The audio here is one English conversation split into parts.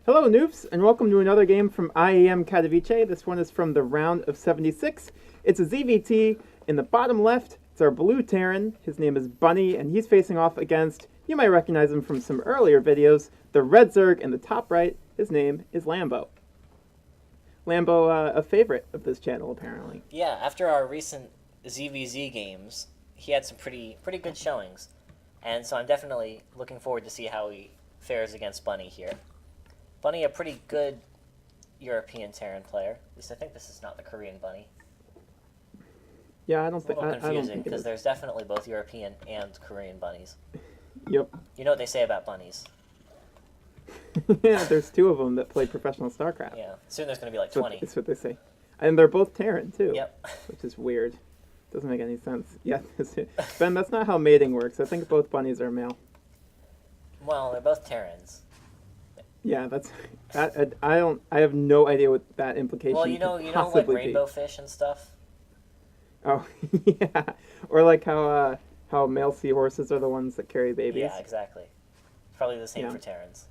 Hello, Noofs, and welcome to another game from IEM Katowice. This one is from the round of 76. It's a ZVT. In the bottom left, it's our blue Terran. His name is Bunny, and he's facing off against, you might recognize him from some earlier videos, the red Zerg in the top right. His name is Lambo. Lambo, a favorite of this channel, apparently. Yeah, after our recent ZVZ games, he had some pretty good showings. And so I'm definitely looking forward to see how he fares against Bunny here. Bunny, a pretty good European Terran player. At least I think this is not the Korean Bunny. Yeah, I don't It's a think. little I don't confusing think it because is. there's definitely both European and Korean bunnies. Yep. You know what they say about bunnies? Yeah, there's two of them that play professional Starcraft. Yeah, soon there's going to be like That's 20. That's what they say, and they're both Terran too. Yep. Which is weird. Doesn't make any sense. Yeah, Ben, that's not how mating works. I think both bunnies are male. Well, they're both Terrans. Yeah, that's. I don't. I have no idea what that implication. Well, could you know, like possibly rainbow fish and stuff. Be. Oh, yeah, or like how male seahorses are the ones that carry babies. Yeah, exactly. Probably the same Yeah. for Terrans.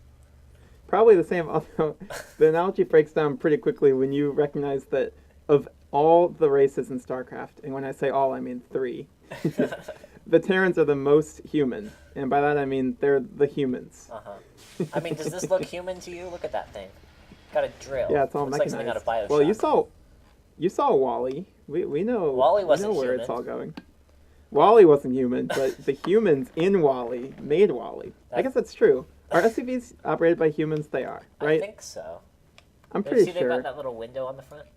Probably the same. Although the analogy breaks down pretty quickly when you recognize that of all the races in StarCraft, and when I say all, I mean 3. The Terrans are the most human, and by that I mean they're the humans. Uh-huh. I mean, does this look human to you? Look at that thing. Got a drill. Yeah, it's all Looks mechanized. like something out of Bioshock. Well, you saw Wally. We know. Wally wasn't we know where human. it's all going. Wally wasn't human, but the humans in Wally made Wally. I guess that's true. Are SCVs operated by humans? They are, right? I think so. I'm See, pretty they've sure. got that little window on the front?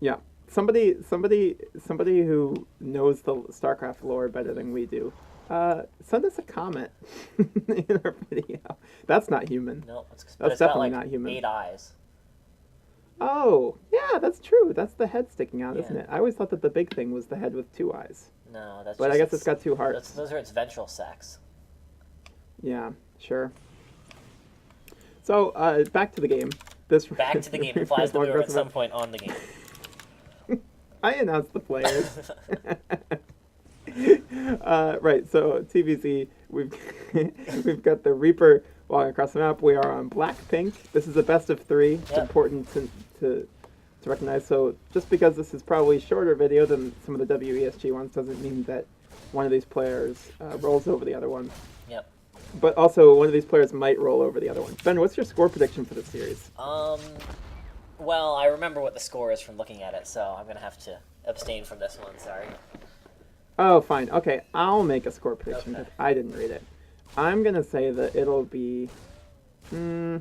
Yeah. Somebody who knows the StarCraft lore better than we do, send us a comment in our video. That's not human. No, but That's it's got definitely like not human. 8 eyes. Oh, yeah, that's true. That's the head sticking out, isn't Yeah. it? I always thought that the big thing was the head with 2 eyes. No, that's But just I guess it's got 2 hearts. those are its ventral sacs. Yeah, sure. So, back to the game. Back to the game. It flies the Long mirror at rest of some point on the game. I announced the players. Right, so TvZ, we've got the Reaper walking across the map. We are on black pink. This is a best of 3. It's Yep. important to recognize. So just because this is probably a shorter video than some of the WESG ones doesn't mean that one of these players rolls over the other one. Yep. But also one of these players might roll over the other one. Ben, what's your score prediction for this series? Well, I remember what the score is from looking at it, so I'm going to have to abstain from this one, sorry. Oh, fine. Okay, I'll make a score prediction Okay. because I didn't read it. I'm gonna say that it'll be 2-0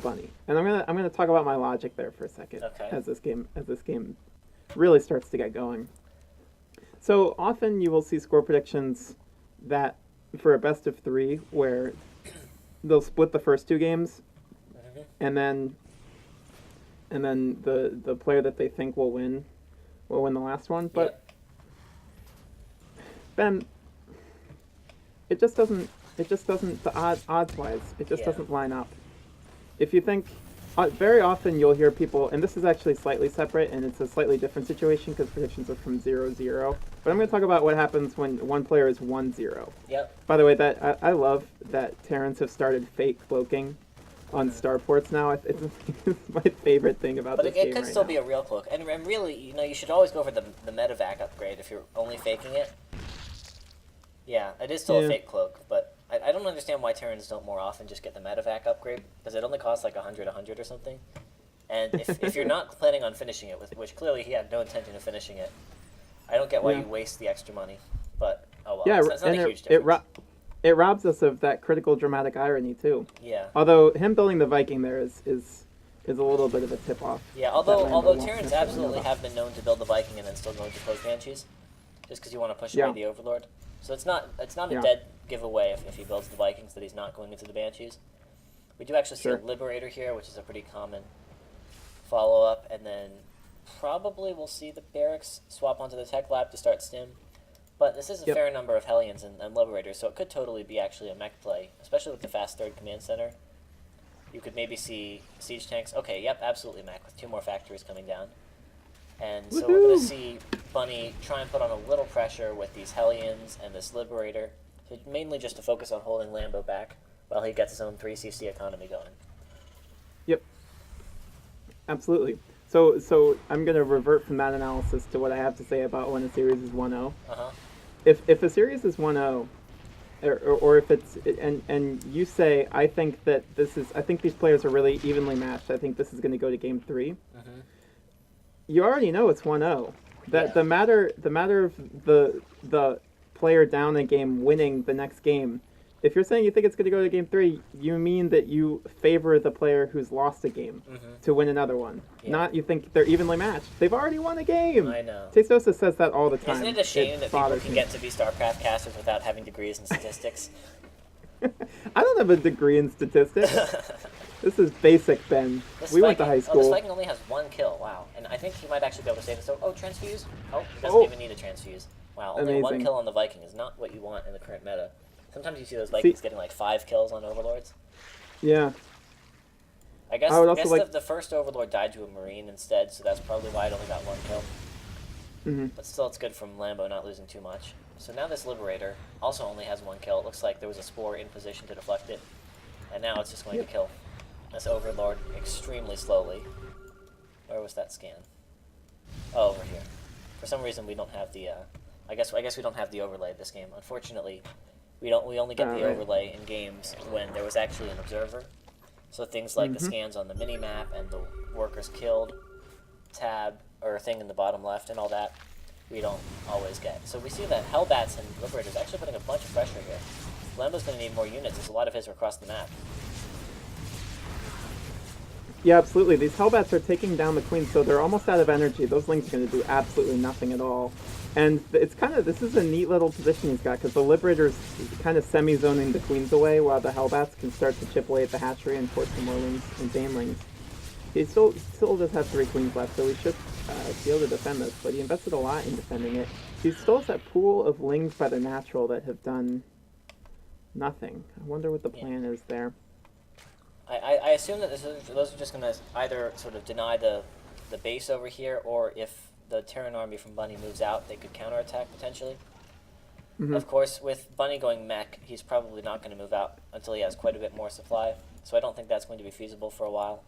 Bunny, and I'm gonna talk about my logic there for a second Okay. as this game really starts to get going. So often you will see score predictions that for a best of 3 where they'll split the first 2 games, Mhm. and then the player that they think will win the last one, but. Yep. Ben, it just doesn't the odds wise it just Yeah. doesn't line up. If you think very often you'll hear people, and this is actually slightly separate and it's a slightly different situation because predictions are from 0-0, but I'm going to talk about what happens when one player is 1-0. Yep. By the way, that I love that Terrans have started fake cloaking on starports now. It's my favorite thing about But this it game could right still now. be a real cloak. And really, you should always go for the medevac upgrade if you're only faking it. Yeah, it is still Yeah. a fake cloak, but I don't understand why Terrans don't more often just get the medevac upgrade, because it only costs like 100 or something. And if you're not planning on finishing it, which clearly he had no intention of finishing it, I don't get why Yeah. you waste the extra money. But, oh well, Yeah, it's not and a huge it difference. it robs us of that critical dramatic irony too. Yeah. Although him building the Viking there is a little bit of a tip off. Yeah, although Terrans absolutely have been known to build the Viking and then still going to close Banshees, just because you want to push Yeah. away the Overlord. So it's not Yeah. a dead giveaway if he builds the Vikings that he's not going into the Banshees. We do actually see Sure. a Liberator here, which is a pretty common follow-up, and then probably we'll see the Barracks swap onto the Tech Lab to start Stim. But this is a Yep. fair number of Hellions and Liberators, so it could totally be actually a mech play, especially with the fast 3rd Command Center. You could maybe see Siege Tanks. Okay, yep, absolutely mech, with 2 more factories coming down. And so we're going to see Bunny try and put on a little pressure with these Hellions and this Liberator, so mainly just to focus on holding Lambo back. while he gets his own 3CC economy going. Yep. Absolutely. So I'm going to revert from that analysis to what I have to say about when a series is 1-0. Uh-huh. If a series is 1-0, or if it's and you say I think these players are really evenly matched. I think this is going to go to game 3. Mm-hmm. You already know it's 1-0. Yeah. The matter of the player down a game winning the next game. If you're saying you think it's going to go to game 3, you mean that you favor the player who's lost a game to win another one. Yeah. Not you think they're evenly matched. They've already won a game. I know. Testosa says that all the time. Isn't it a shame that people can me. get to be StarCraft casters without having degrees in statistics? I don't have a degree in statistics. This is basic, Ben. We went to high school. Oh, this Viking only has 1 kill. Wow. And I think he might actually be able to save it. So, transfuse? Oh, he doesn't even need a transfuse. Wow, only 1 kill on the Viking is not what you want in the current meta. Sometimes you see those Vikings getting like 5 kills on Overlords. Yeah. I guess the first Overlord died to a Marine instead, so that's probably why it only got 1 kill. Mm-hmm. But still, it's good from Lambo not losing too much. So now this Liberator also only has 1 kill. It looks like there was a Spore in position to deflect it. And now it's just going to kill this Overlord extremely slowly. Where was that scan? Oh, over here. For some reason we don't have the, I guess we don't have the overlay this game. Unfortunately, we only get the overlay in games when there was actually an observer. So things like the scans on the mini-map and the workers killed tab or thing in the bottom left and all that, we don't always get. So we see that Hellbats and Liberators actually putting a bunch of pressure here. Lambo's going to need more units, as a lot of his are across the map. Yeah, absolutely. These Hellbats are taking down the Queen, so they're almost out of energy. Those Lings are going to do absolutely nothing at all. And it's this is a neat little position he's got, because the Liberator's kind of semi-zoning the Queens away, while the Hellbats can start to chip away at the hatchery and force some more Lings and Banelings. He still does have 3 Queens left, so he should be able to defend this, but he invested a lot in defending it. He still has that pool of Lings by the natural that have done nothing. I wonder what the plan is there. I assume that those are just going to either sort of deny the base over here, or if the Terran army from Bunny moves out, they could counterattack potentially. Mm-hmm. Of course, with Bunny going mech, he's probably not going to move out until he has quite a bit more supply, so I don't think that's going to be feasible for a while.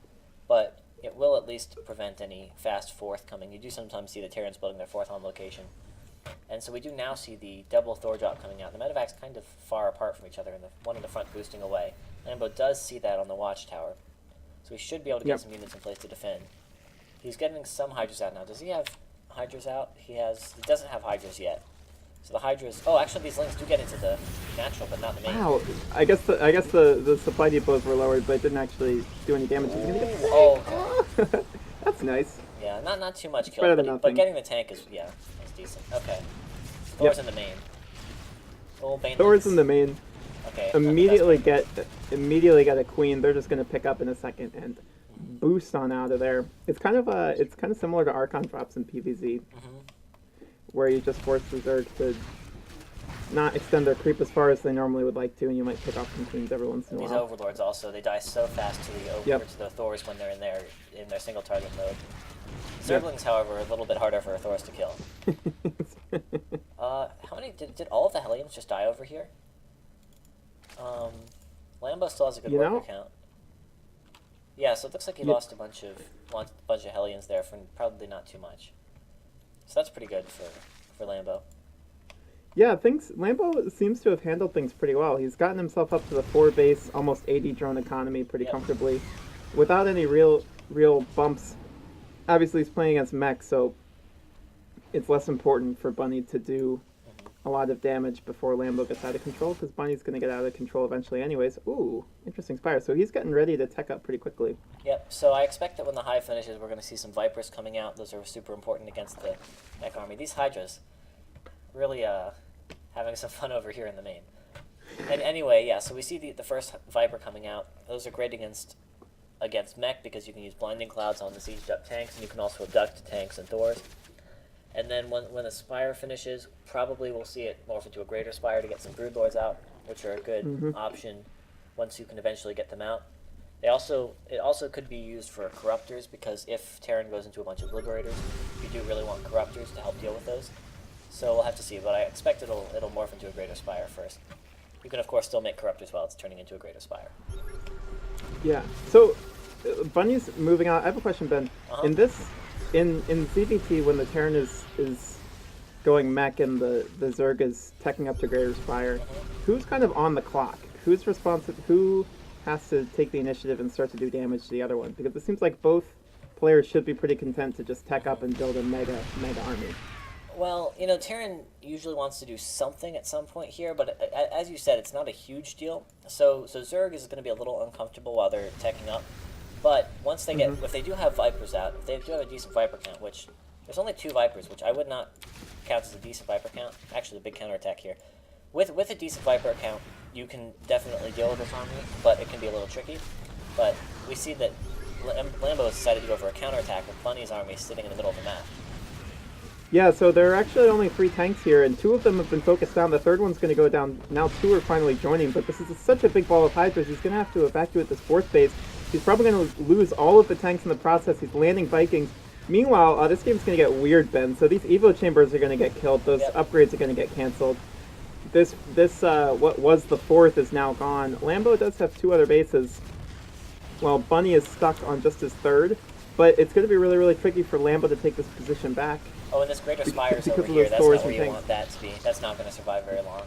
But it will at least prevent any fast fourth coming. You do sometimes see the Terrans building their 4th on location. And so we do now see the double Thor drop coming out. The medevac's kind of far apart from each other, and the one in the front boosting away. Lambo does see that on the watchtower, so he should be able to get some units in place to defend. He's getting some Hydras out now. Does he have Hydras out? He doesn't have Hydras yet. So the Hydras... Oh, actually these Lings do get into the natural, but not the main. Wow, I guess the supply depots were lowered, but it didn't actually do any damage. He's gonna get okay. That's nice. Yeah, not too much kill, but getting the tank is decent. Okay. Thor's in the main. Thor's in the main. Okay. Immediately get a Queen. They're just gonna pick up in a second and boost on out of there. It's kind of similar to Archon drops in TvZ, where you just force the Zerg to not extend their creep as far as they normally would like to, and you might pick off some Queens every once in a while. These Overlords also, they die so fast to the Thors when they're in their single target mode. Zerglings, however, are a little bit harder for a Thors to kill. How many did all of the Hellions just die over here? Lambo still has a good worker count. Yeah, so it looks like he lost a bunch of Hellions there for probably not too much. So that's pretty good for Lambo. Yeah, Lambo seems to have handled things pretty well. He's gotten himself up to the 4 base, almost 80 drone economy pretty comfortably, without any real bumps. Obviously, he's playing against mech, so it's less important for Bunny to do a lot of damage before Lambo gets out of control, because Bunny's going to get out of control eventually anyways. Ooh, interesting Spire. So he's getting ready to tech up pretty quickly. Yep, so I expect that when the hive finishes, we're going to see some Vipers coming out. Those are super important against the mech army. These Hydras really having some fun over here in the main. And anyway, yeah, so we see the first Viper coming out. Those are great against mech, because you can use blinding clouds on the sieged up tanks, and you can also abduct tanks and Thors. And then when the Spire finishes, probably we'll see it morph into a Greater Spire to get some Broodlords out, which are a good option once you can eventually get them out. It also could be used for Corruptors, because if Terran goes into a bunch of Liberators, you do really want Corruptors to help deal with those. So we'll have to see, but I expect it'll morph into a Greater Spire first. You can, of course, still make Corruptors while it's turning into a Greater Spire. Yeah. So, Bunny's moving on. I have a question, Ben. Uh-huh. In ZVT, when the Terran is going mech and the Zerg is teching up to Greater Spire, who's kind of on the clock? Who's responsible? Who has to take the initiative and start to do damage to the other one? Because it seems like both players should be pretty content to just tech up and build a mega army. Well, Terran usually wants to do something at some point here, but as you said, it's not a huge deal. So Zerg is going to be a little uncomfortable while they're teching up. But once they get, if they do have Vipers out, if they do have a decent Viper count, which there's only 2 Vipers, which I would not count as a decent Viper count. Actually, the big counterattack here. With a decent Viper count, you can definitely deal with this army, but it can be a little tricky. But we see that Lambo has decided to go for a counterattack with Bunny's army sitting in the middle of the map. Yeah, so there are actually only 3 tanks here, and 2 of them have been focused down. The third one's going to go down. Now 2 are finally joining, but this is such a big ball of Hydras. He's going to have to evacuate this 4th base. He's probably going to lose all of the tanks in the process. He's landing Vikings. Meanwhile, this game's going to get weird, Ben. So these Evo chambers are going to get killed. Those upgrades are going to get canceled. This what was the 4th is now gone. Lambo does have 2 other bases. Well, Bunny is stuck on just his 3rd, but it's going to be really, really tricky for Lambo to take this position back. Oh, and this Greater Spire's over because of here. those That's Thors not where and you tanks. want that to be. That's not going to survive very long.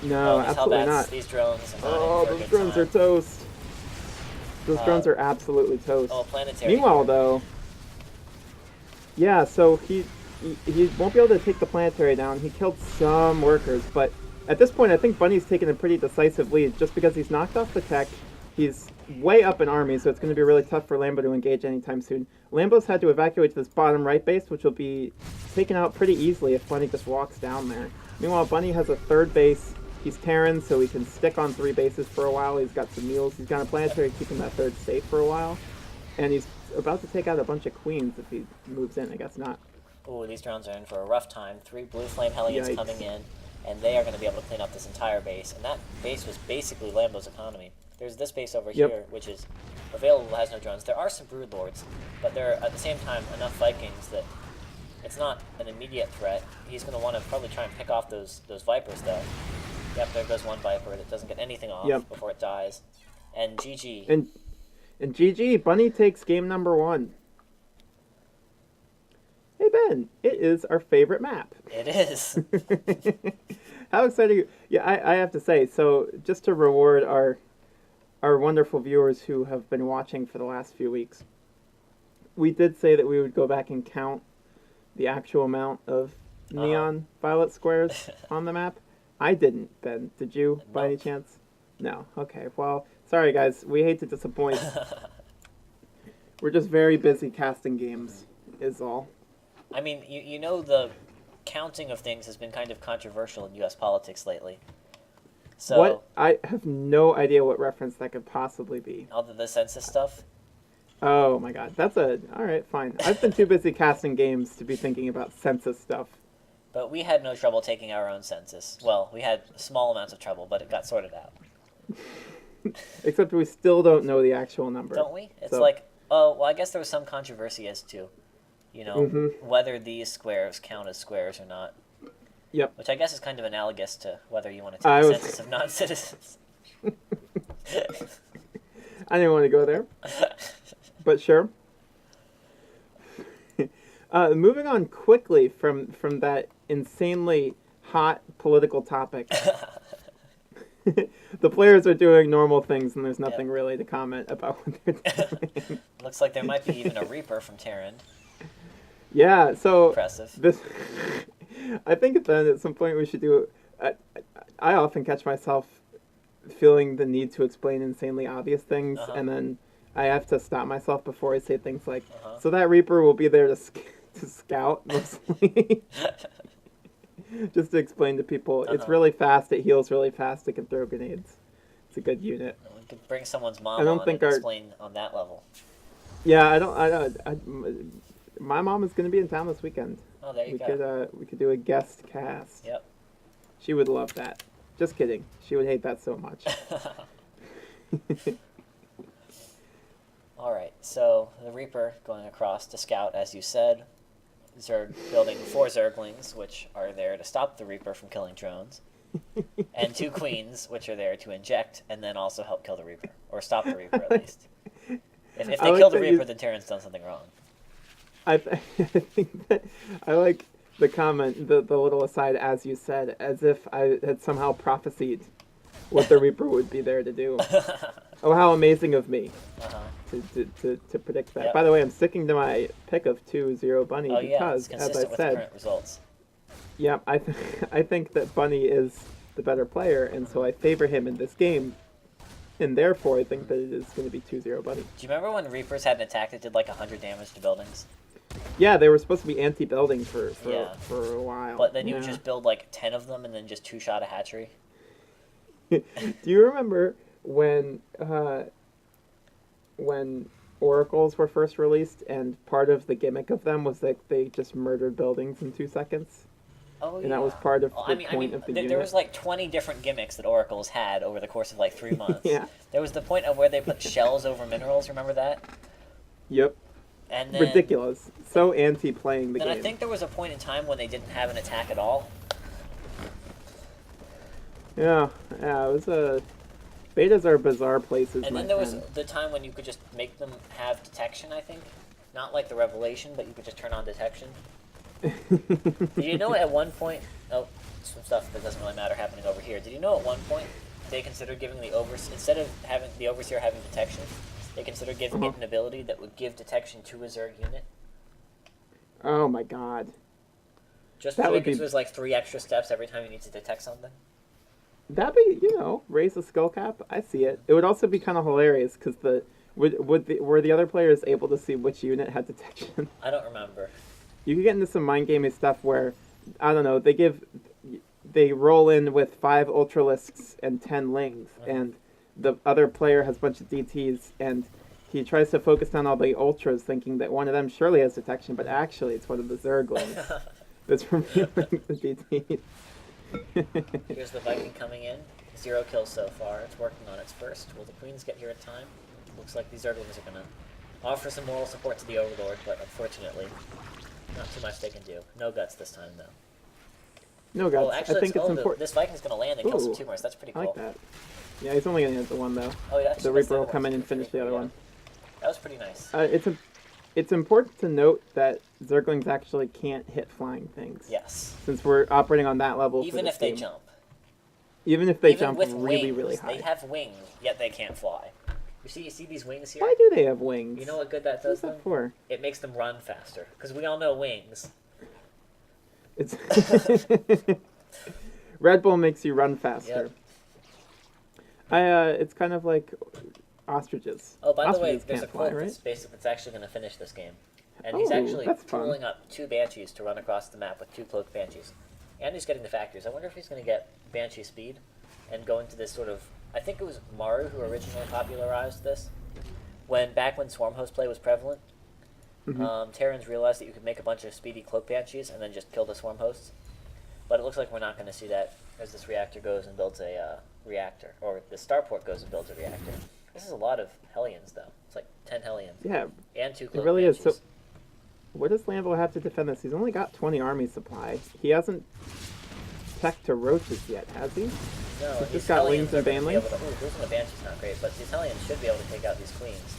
No, these absolutely Hellbats, not. these drones are not Oh, in for a those good drones time. are toast. Those drones are absolutely toast. Oh, planetary. Meanwhile, here. though, yeah, so he won't be able to take the planetary down. He killed some workers, but at this point, I think Bunny's taken a pretty decisive lead just because he's knocked off the tech. He's way up in army, so it's going to be really tough for Lambo to engage anytime soon. Lambo's had to evacuate to this bottom right base, which will be taken out pretty easily if Bunny just walks down there. Meanwhile, Bunny has a 3rd base. He's Terran, so he can stick on 3 bases for a while. He's got some mules. He's got a planetary keeping that 3rd safe for a while. And he's about to take out a bunch of queens if he moves in. I guess not. Ooh, these drones are in for a rough time. 3 Blue Flame Hellions Yikes. coming in, and they are going to be able to clean up this entire base. And that base was basically Lambo's economy. There's this base over here, which is available, has no drones. There are some Brood Lords, but there are, at the same time, enough Vikings that it's not an immediate threat. He's going to want to probably try and pick off those Vipers, though. Yep, there goes one Viper that doesn't get anything off before it dies. And GG. And GG, Bunny takes game number 1. Hey, Ben, it is our favorite map. It is. How excited are you? Yeah, I have to say, so just to reward our wonderful viewers who have been watching for the last few weeks, we did say that we would go back and count the actual amount of neon violet squares on the map. I didn't, Ben. Did you, by any chance? No. Okay, well, sorry guys, we hate to disappoint. We're just very busy casting games, is all. I mean, you know the counting of things has been kind of controversial in U.S. politics lately. So, What? I have no idea what reference that could possibly be. all the census stuff. Oh my god, alright, fine. I've been too busy casting games to be thinking about census stuff. But we had no trouble taking our own census. Well, we had small amounts of trouble, but it got sorted out. Except we still don't know the actual number. Don't we? It's So- like, oh, well, I guess there was some controversy as to, whether these squares count as squares or not. Yep. Which I guess is kind of analogous to whether you want to take I a was- census of non-citizens. I didn't want to go there. But sure. Moving on quickly from that insanely hot political topic. The players are doing normal things, and there's nothing really to comment about what they're doing. Looks like there might be even a Reaper from Terran. Yeah, so Impressive. I think then at some point we should do. I often catch myself feeling the need to explain insanely obvious things, and then I have to stop myself before I say things like, "So that Reaper will be there to scout mostly." Just to explain to people, it's really fast. It heals really fast. It can throw grenades. It's a good unit. We could bring someone's mom I don't on think and our- explain on that level. Yeah, my mom is going to be in town this weekend. Oh, there you go. We could do a guest cast. Yep. She would love that. Just kidding. She would hate that so much. All right, so the Reaper going across to scout, as you said. Zerg building 4 Zerglings, which are there to stop the Reaper from killing drones. and 2 queens, which are there to inject and then also help kill the Reaper or stop the Reaper at least. If they kill the Reaper, then Terran's done something wrong. I think that I like the comment, the little aside, as you said, as if I had somehow prophesied what the Reaper would be there to do. Oh, how amazing of me to predict that. Yep. By the way, I'm sticking to my pick of 2-0 Bunny because, it's as I consistent with the said, current results. yeah, I think that Bunny is the better player, and so I favor him in this game. And therefore, I think that it is going to be 2-0 Bunny. Do you remember when Reapers had an attack that did like 100 damage to buildings? Yeah, they were supposed to be anti-building for a while. But then you would just build like 10 of them and then just 2-shot a hatchery. Do you remember when oracles were first released, and part of the gimmick of them was that they just murdered buildings in 2 seconds? Oh, and that was part of the point of the unit. There was like 20 different gimmicks that oracles had over the course of like 3 months. Yeah. There was the point of where they put shells over minerals. Remember that? Yep. And then, ridiculous. So anti-playing the game. Then I think there was a point in time when they didn't have an attack at all. Yeah, it was a... Betas are bizarre places, And then there was the time when you could just make them have detection, I think. Not like the Revelation, but you could just turn on detection. Did you know at one point... Oh, some stuff that doesn't really matter happening over here. Did you know at one point they considered giving the Overseer... Instead of having the Overseer having detection, they considered giving it an ability that would give detection to a Zerg unit? Oh my god. Just so it was like 3 extra steps every time you need to detect something? That'd be, raise the skill cap. I see it. It would also be kind of hilarious, because were the other players able to see which unit had detection? I don't remember. You could get into some mind gaming stuff where, I don't know, they roll in with 5 Ultralisks and 10 Lings, and the other player has a bunch of DTs, and he tries to focus down all the Ultras, thinking that one of them surely has detection, but actually it's one of the Zerglings that's revealing the DTs. Here's the Viking coming in. 0 kills so far. It's working on its first. Will the Queens get here in time? Looks like these Zerglings are going to offer some moral support to the Overlord, but unfortunately, not too much they can do. No guts this time, though. No guts. Well, actually, I think it's important. This Viking's going to land and kill some tumors. That's pretty cool. I like that. Yeah, he's only going to hit the one, though. Oh, yeah, the Reaper will come in and finish the other one. That was pretty nice. It's important to note that Zerglings actually can't hit flying things. Yes. Since we're operating on that level. Even if they jump. Even if they jump really, really high. They have wings, yet they can't fly. You see these wings here? Why do they have wings? You know what good that does them? What's that for? It makes them run faster. Because we all know wings. It's Red Bull makes you run faster. Yep. It's kind of like ostriches. Oh, by the way, Ostriches there's a can't fly, quote right? that's actually going to finish this game. And he's actually that's pulling up 2 Banshees to run across the map with 2 cloaked Banshees. And he's getting the factors. I wonder if he's going to get Banshee speed and go into this sort of... I think it was Maru who originally popularized this. Back when Swarm Host play was prevalent, Terrans realized that you could make a bunch of speedy cloak Banshees and then just kill the Swarm Hosts. But it looks like we're not going to see that as this reactor goes and builds a reactor. Or the starport goes and builds a reactor. This is a lot of Hellions, though. It's like 10 Hellions. Yeah. And 2 cloak It really Banshees. is. So, what does Lambo have to defend this? He's only got 20 army supply. He hasn't tech to roaches yet, has he? No, he's these just got Hellions wings and banelings. Losing the Banshee's not great, but these Hellions should be able to take out these Queens.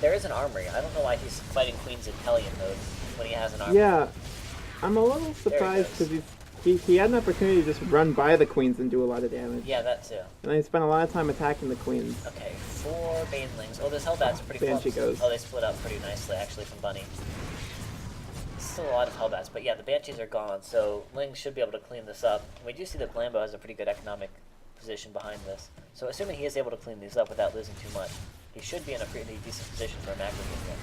There is an armory. I don't know why he's fighting Queens in Hellion mode when he has an armory. Yeah, I'm a little surprised because he had an opportunity to just run by the Queens and do a lot of damage. Yeah, that too. And he spent a lot of time attacking the Queens. Okay, 4 Banelings. Oh, this Hellbat's pretty close. Banshee goes. Oh, they split up pretty nicely, actually, from Bunny. Still a lot of Hellbats, but yeah, the Banshees are gone, so Ling should be able to clean this up. We do see that Lambo has a pretty good economic position behind this. So assuming he is able to clean these up without losing too much, he should be in a pretty decent position for a macro game.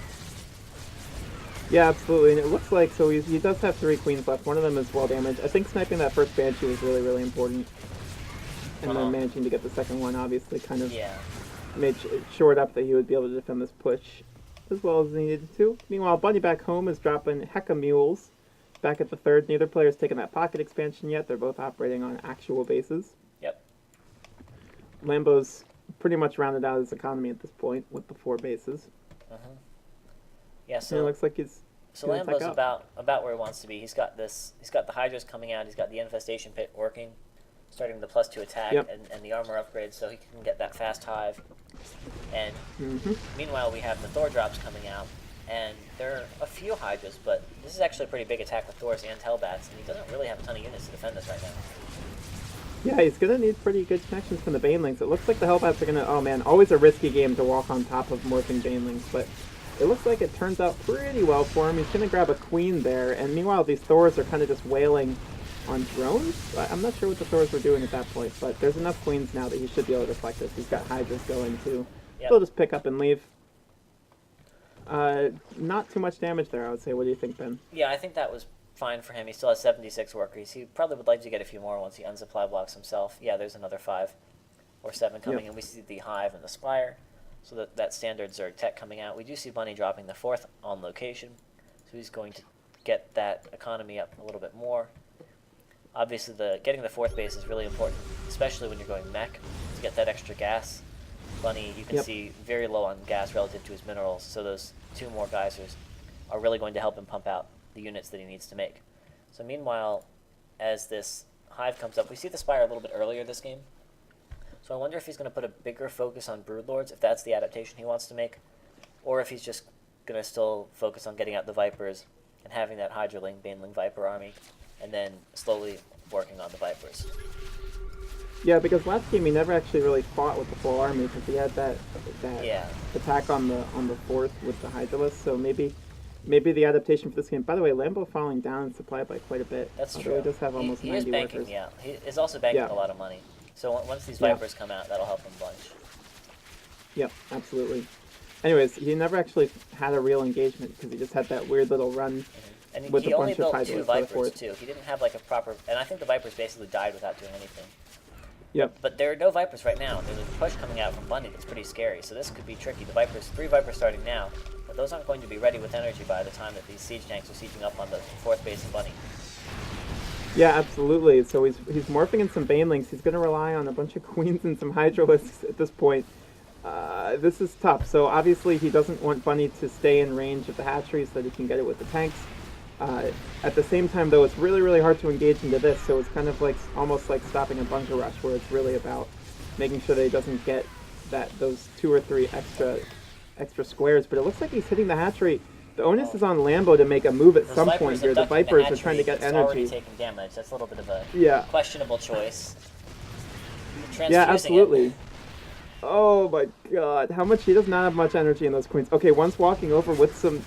Yeah, absolutely. And it looks like, so he does have 3 Queens left. One of them is well damaged. I think sniping that first Banshee was really, really important. And then managing to get the second one obviously kind of made shored up that he would be able to defend this push as well as he needed to. Meanwhile, Bunny back home is dropping Hecka Mules back at the third. Neither player's taken that pocket expansion yet. They're both operating on actual bases. Yep. Lambo's pretty much rounded out his economy at this point with the 4 bases. Yeah, so it looks like he's Lambo's about where he wants to be. He's got the Hydras coming out. He's got the Infestation Pit working. starting the +2 attack Yep. and the armor upgrade so he can get that fast hive. And Mm-hmm. meanwhile, we have the Thor drops coming out, and there are a few Hydras, but this is actually a pretty big attack with Thors and Hellbats, and he doesn't really have a ton of units to defend this right now. Yeah, he's going to need pretty good connections from the Banelings. It looks like the Hellbats are going to... Oh, man, always a risky game to walk on top of morphing Banelings, but it looks like it turns out pretty well for him. He's going to grab a Queen there, and meanwhile, these Thors are kind of just wailing on drones. I'm not sure what the Thors were doing at that point, but there's enough Queens now that he should be able to deflect this. He's got Hydras going, too. Yep. He'll just pick up and leave. Not too much damage there, I would say. What do you think, Ben? Yeah, I think that was fine for him. He still has 76 workers. He probably would like to get a few more once he unsupply blocks himself. Yeah, there's another 5 or 7 coming, Yep. and we see the Hive and the Spire. So that standard Zerg tech coming out. We do see Bunny dropping the 4th on location, so he's going to get that economy up a little bit more. Obviously, getting the 4th base is really important, especially when you're going mech, to get that extra gas. Bunny, you can Yep. see very low on gas relative to his minerals, so those 2 more geysers are really going to help him pump out the units that he needs to make. So meanwhile, as this Hive comes up, we see the Spire a little bit earlier this game. So I wonder if he's going to put a bigger focus on Broodlords, if that's the adaptation he wants to make, or if he's just going to still focus on getting out the Vipers and having that Hydraling, Baneling Viper army, and then slowly working on the Vipers. Yeah, because last game he never actually really fought with the full army because he had that Yeah. attack on the 4th with the Hydralisk. So maybe the adaptation for this game. By the way, Lambo falling down in supply by quite a bit. That's Although true. He does have almost he 90 is banking, workers. yeah. He is also banking Yeah. a lot of money. So once these Yeah. Vipers come out, that'll help him a bunch. Yep, absolutely. Anyways, he never actually had a real engagement because he just had that weird little run. And With he a only bunch of built 2 Hydralisks for the Vipers, 4th. too. He didn't have like a proper... And I think the Vipers basically died without doing anything. Yep. But there are no Vipers right now. There's a push coming out from Bunny that's pretty scary, so this could be tricky. The Vipers, 3 Vipers starting now, but those aren't going to be ready with energy by the time that these siege tanks are sieging up on the 4th base of Bunny. Yeah, absolutely. So he's morphing in some Banelings. He's going to rely on a bunch of Queens and some Hydralisks at this point. This is tough. So obviously he doesn't want Bunny to stay in range of the hatchery so that he can get it with the tanks. At the same time, though, it's really, really hard to engage into this. So it's kind of like almost like stopping a bunker rush, where it's really about making sure that he doesn't get those 2 or 3 extra squares. But it looks like he's hitting the hatchery. The onus is on Lambo to make a move at Those some Vipers point here. The abducting Vipers are hatchery trying to get that's already energy. taking damage. That's a little bit of a Yeah. questionable choice. Yeah, Transfusing absolutely. it. Oh my god, how much? He does not have much energy in those Queens. Okay, one's walking over with some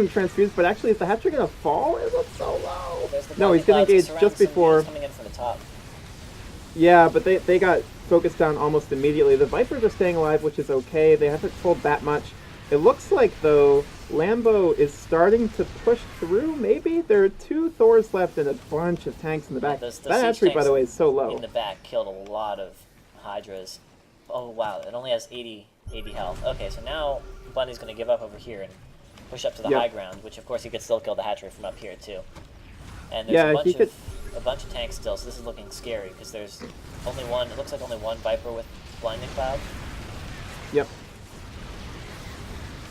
transfuse, but actually, is the hatchery gonna fall? Is it so low? There's the No, he's gonna Clouds that engage surround just some before. units coming in from the top. Yeah, but they got focused down almost immediately. The Vipers are staying alive, which is okay. They haven't pulled that much. It looks like, though, Lambo is starting to push through, maybe? There are 2 Thors left and a bunch of tanks in the back. Those That siege hatchery, by tanks the way, is so low. in the back killed a lot of Hydras. Oh wow, it only has 80 health. Okay, so now Bunny's going to give up over here and push up to the Yep. high ground, which of course he could still kill the hatchery from up here too. And there's Yeah, a he bunch of tanks still, so this is looking scary because there's only one. It looks like only one Viper with blinding cloud. Yep.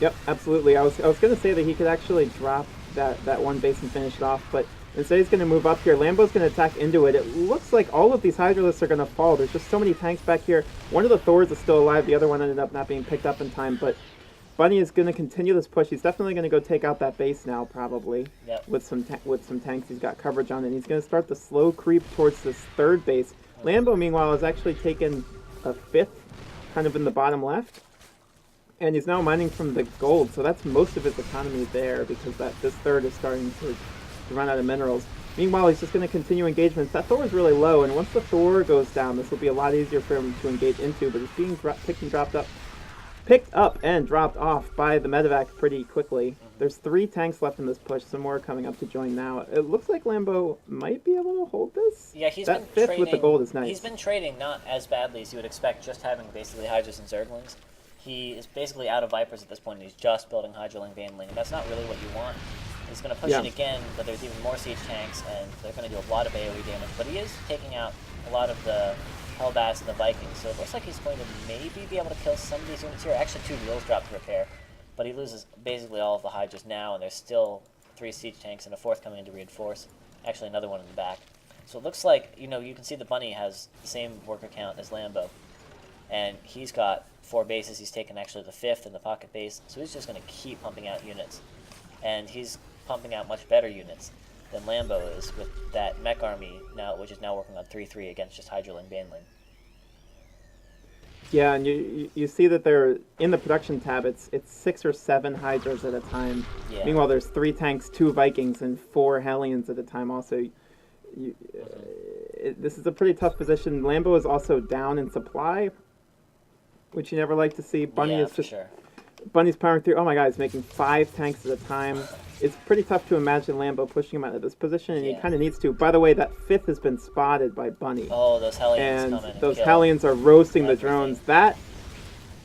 Yep, absolutely. I was going to say that he could actually drop that one base and finish it off, but instead he's going to move up here. Lambo's going to attack into it. It looks like all of these Hydralisks are going to fall. There's just so many tanks back here. One of the Thors is still alive. The other one ended up not being picked up in time, but Bunny is going to continue this push. He's definitely going to go take out that base now, probably. Yep. With some tanks he's got coverage on, and he's going to start the slow creep towards this 3rd base. Lambo, meanwhile, has actually taken a 5th, kind of in the bottom left. And he's now mining from the gold, so that's most of his economy there, because this 3rd is starting to run out of minerals. Meanwhile, he's just going to continue engagements. That Thor is really low, and once the Thor goes down, this will be a lot easier for him to engage into, but it's being picked up and dropped off by the medevac pretty quickly. There's 3 tanks left in this push, some more coming up to join now. It looks like Lambo might be able to hold this. Yeah, he's that been 5th trading, with the gold is nice. He's been trading not as badly as you would expect, just having basically Hydras and Zerglings. He is basically out of Vipers at this point, and he's just building Hydraling, Baneling, and that's not really what you want. He's going to push it again, but there's even more siege tanks, and they're going to do a lot of AoE damage, but he is taking out a lot of the Hellbats and the Vikings, so it looks like he's going to maybe be able to kill some of these units here. Actually, 2 wheels drop to repair, but he loses basically all of the Hydras now, and there's still 3 siege tanks and a 4th coming in to reinforce. Actually, another one in the back. So it looks like, you can see the Bunny has the same worker count as Lambo. And he's got 4 bases. He's taken actually the 5th in the pocket base. So he's just going to keep pumping out units. And he's pumping out much better units than Lambo is with that mech army now, which is now working on 3-3 against just Hydraling Baneling. Yeah, and you see that they're in the production tab. It's 6 or 7 Hydras at a time. Yeah. Meanwhile, there's 3 tanks, 2 Vikings, and 4 Hellions at a time. Also, this is a pretty tough position. Lambo is also down in supply, which you never like to see. Bunny is just sure. Bunny's powering through. Oh my God, he's making 5 tanks at a time. It's pretty tough to imagine Lambo pushing him out of this position, and he kind of needs to. By the way, that 5th has been spotted by Bunny. Oh, those Hellions and those Hellions are roasting the drones.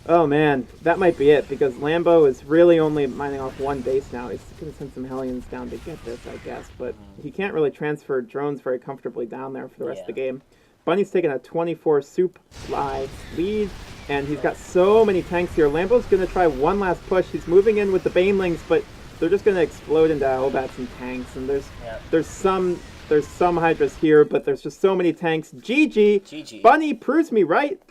Oh man, that might be it, because Lambo is really only mining off 1 base now. He's going to send some Hellions down to get this, I guess, but he can't really transfer drones very comfortably down there for the rest of the game. Bunny's taking a 24 supply lead, and he's got so many tanks here. Lambo's going to try one last push. He's moving in with the Banelings, but they're just going to explode into Elbats and tanks, and there's some Hydras here, but there's just so many tanks. GG. Bunny proves me right.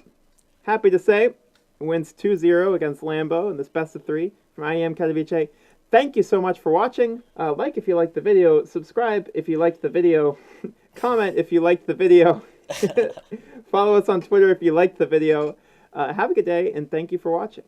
Happy to say. Wins 2-0 against Lambo in this best of 3 from IEM Katowice. Thank you so much for watching. Like if you liked the video, subscribe if you liked the video, comment if you liked the video, follow us on Twitter if you liked the video. Have a good day, and thank you for watching.